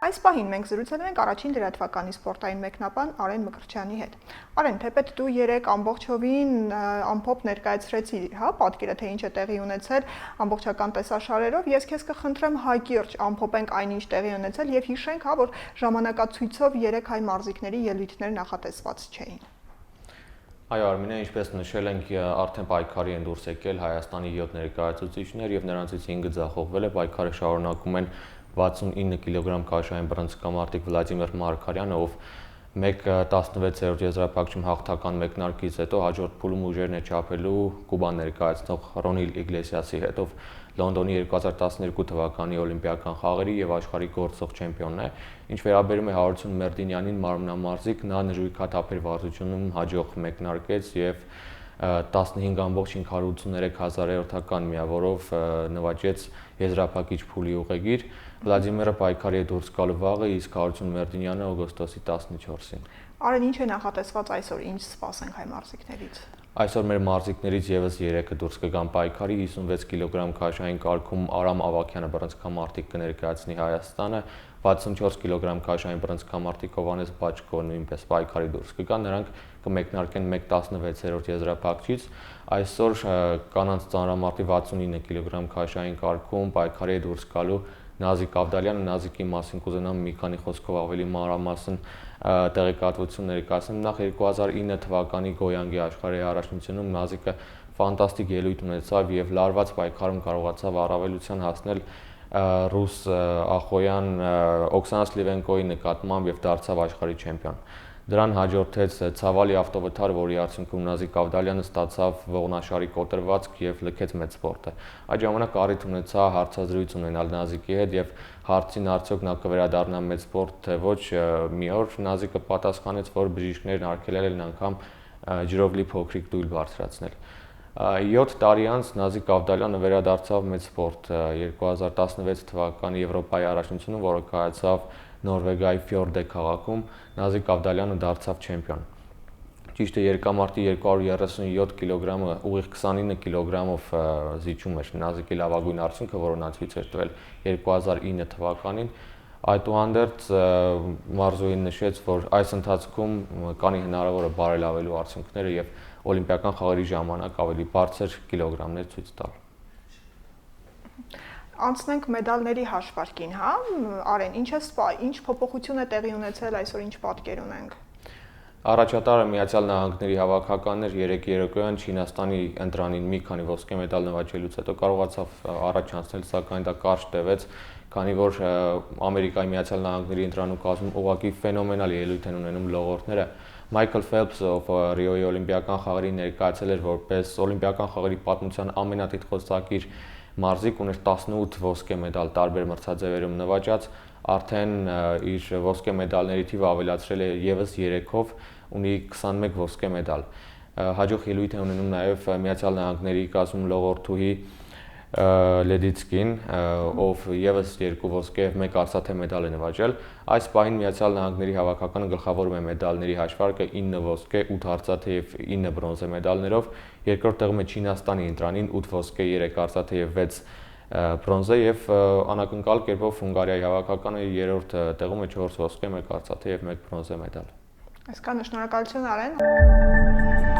Այս պահին մենք զրուցել ենք առաջին լրատվականի սպորտային մեկնաբան Արեն Մկրտչյանի հետ։ Արեն, թեպետ դու երեք ամբողջովին ամփոփ ներկայացրեցիր, հա, պատկերը թե ինչ է տեղի ունեցել ամբողջական տեսաշարերով, ես քեզ կխնդրեմ հակիրճ ամփոփենք այնինչ տեղի ունեցել եւ հիշենք, հա, որ ժամանակացույցով երեք հայ մարզիկների ելույթներ նախատեսված չէին։ Այո, Արմինե, ինչպես նշել ենք, արդեն պայքարի են դուրս եկել Հայաստանի 7 ներկայացուցիչներ եւ նրանցից 5-ը ձախողվել է, պայքարը շարունակում են 69 կիլոգրամ քաշային բռնցքամարտիկ Վլադիմիր Մարգարյանը, ով 1:16 եզրափակչում հաղթական մեկնարկից հետո հաջորդ փուլում ուժերն է չափելու Կուբան ներկայացնող Ռոնիլ Իգլեսիասի հետ, ով Լոնդոնի 2012 թվականի օլիմպիական խաղերի եւ աշխարհի գործող չեմպիոնն է։ Ինչ վերաբերում է Հարություն Մերդինյանին, մարմնամարզիկ, նա նժույգաթափեր վարժությունում հաջող մեկնարկեց եւ 15.583 հազարերորդական միավորով նվաճեց եզրափակիչ փուլի ուղեգիր։ Վլադիմիրը պայքարի է դուրս գալու վաղը, իսկ Հարություն Մերդինյանը օգոստոսի 14-ին։ Արեն, ինչ է նախատեսված այսօր, ինչ սպասենք հայ մարզիկներից։ Այսօր մեր մարզիկներից եւս 3-ը դուրս կգան պայքարի, 56 կիլոգրամ քաշային կարգում Արամ Ավագյանը բռնցքամարտիկ կներկայացնի Հայաստանը, 64 կիլոգրամ քաշային բռնցքամարտիկ Հովհաննես Բաչկո նույնպես պայքարի դուրս կգան, նրանք կմեկնարկեն 1:16 եզրափակչից։ Այսօր կանանց ծանրամարտի 69 կիլոգրամ քաշային կարգում պայքարի է դուրս գալու Նազիկ Ավդալյանը, Նազիկի մասին կուզենամ մի քանի խոսքով ավելի մանրամասն տեղեկատվություն ներկայացնեմ։ Նախ 2009 թվականի Գոյանգի աշխարհի առաջնությունում Նազիկը ֆանտաստիկ ելույթ ունեցավ եւ լարված պայքարում կարողացավ առավելության հասնել ռուս ախոյան Օքսանա Սլիվենկոյի նկատմամբ եւ դարձավ աշխարհի չեմպիոն։ Դրան հաջորդեց ցավալի ավտովթար, որի արդյունքում Նազիկ Ավդալյանը ստացավ ողնաշարի կոտրվածք եւ լքեց մեծ սպորտը։ Այդ ժամանակ առիթ ունեցա հարցազրույց ունենալ Նազիկի հետ եւ հարցին արդյոք նա կվերադառնա մեծ սպորտ թե ոչ, մի օր Նազիկը պատասխանեց, որ բժիշկներն արգելել են անգամ ջրով լի փոքրիկ դույլ բարձրացնել։ 7 տարի անց Նազիկ Ավդալյանը վերադարձավ մեծ սպորտ 2016 թվականի Եվրոպայի առաջնությունում, որը կայացավ Նորվեգիայի Ֆյորդե քաղաքում, Նազիկ Ավդալյանը դարձավ չեմպիոն։ Ճիշտ է, երկամարտի 237 կիլոգրամը ուղիղ 29 կիլոգրամով զիջում էր Նազիկի լավագույն արդյունքը, որը նա ցույց էր տվել 2009 թվականին։ Այդուհանդերձ մարզուհին նշեց, որ այս ընթացքում կանի հնարավոր է բարելավելու արդյունքները եւ օլիմպիական խաղերի ժամանակ ավելի բարձր կիլոգրամներ ցույց տալ։ Անցնենք մեդալների հաշվարկին, հա, Արեն, ինչ փոփոխություն է տեղի ունեցել այսօր, ինչ պատկեր ունենք։ Առաջատարը Միացյալ Նահանգների հավաքականներ 3 երեկոյան Չինաստանի ընտրանին մի քանի ոսկե մեդալ նվաճելուց հետո կարողացավ առաջ անցնել, սակայն դա կարճ տևեց, քանի որ Ամերիկայի Միացյալ Նահանգների ընտրանում կազմում ուղղակի ֆենոմենալ ելույթ են ունենում լողորդները։ Մայքլ Ֆելփսը, ով Ռիոյի օլիմպիական խաղերին ներկայացել էր որպես օլիմպիական խաղերի պատմության ամենատիտղոսակիր մարզիկ, ուներ 18 ոսկե մեդալ տարբեր մրցաձևերում նվաճած, արդեն իր ոսկե մեդալների թիվը ավելացրել է եւս 3-ով, ունի 21 ոսկե մեդալ։ Հաջող ելույթ է ունենում նաեւ Միացյալ Նահանգների կազմում լողորդուհի Լեդիցկին, ով եւս 2 ոսկե եւ 1 արծաթե մեդալ է նվաճել։ Այս պահին Միացյալ Նահանգների հավաքականը գլխավորում է մեդալների հաշվարկը 9 ոսկե, 8 արծաթե եւ 9 բրոնզե մեդալներով, երկրորդ տեղում է Չինաստանի ընտրանին 8 ոսկե, 3 արծաթե եւ 6 բրոնզե եւ անակնկալ կերպով Հունգարիայի հավաքականը երրորդ տեղում է 4 ոսկե, 1 արծաթե եւ 1 բրոնզե մեդալ։ Այսքանը շնորհակալություն Արեն։